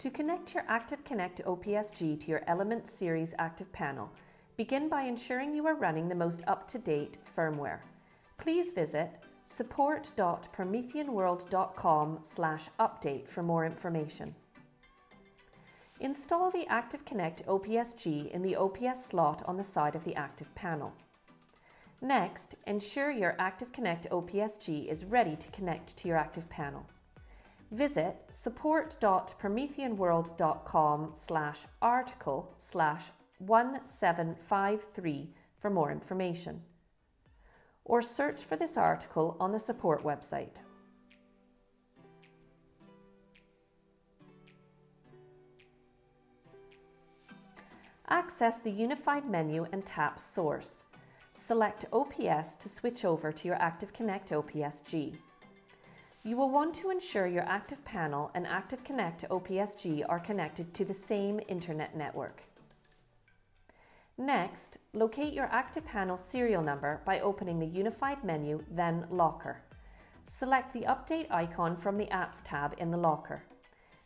To connect your ActivConnect OPSG to your Elements Series ActivPanel, begin by ensuring you are running the most up-to-date firmware. Please visit support.prometheanworld.com/update for more information. Install the ActivConnect OPSG in the OPS slot on the side of the ActivPanel. Next, ensure your ActivConnect OPSG is ready to connect to your ActivPanel. Visit support.prometheanworld.com/article/1753 for more information, or search for this article on the support website. Access the unified menu and tap Source. Select OPS to switch over to your ActivConnect OPSG. You will want to ensure your ActivPanel and ActivConnect OPSG are connected to the same internet network. Next, locate your ActivPanel serial number by opening the Unified menu, then Locker. Select the Update icon from the Apps tab in the Locker.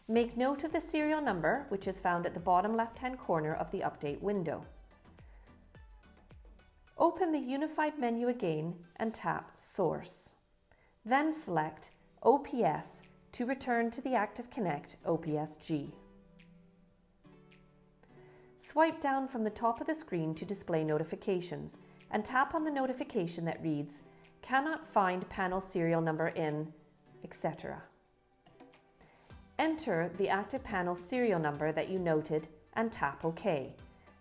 Make note of the serial number, which is found at the bottom left-hand corner of the Update window. Open the Unified menu again and tap Source. Then select OPS to return to the ActivConnect OPSG. Swipe down from the top of the screen to display notifications and tap on the notification that reads, "Cannot find panel serial number in," etc. Enter the ActivPanel serial number that you noted and tap OK.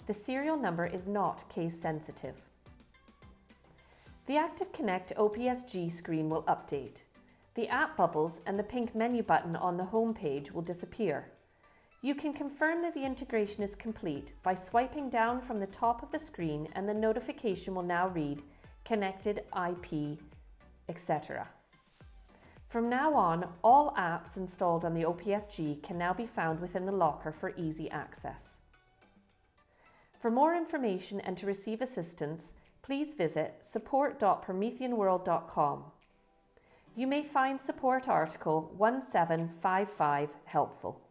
The serial number is not case sensitive. The ActivConnect OPSG screen will update. The app bubbles and the pink menu button on the home page will disappear. You can confirm that the integration is complete by swiping down from the top of the screen, and the notification will now read "Connected IP," etc. From now on, all apps installed on the OPSG can now be found within the locker for easy access. For more information and to receive assistance, please visit support.prometheanworld.com. You may find support article 1755 helpful.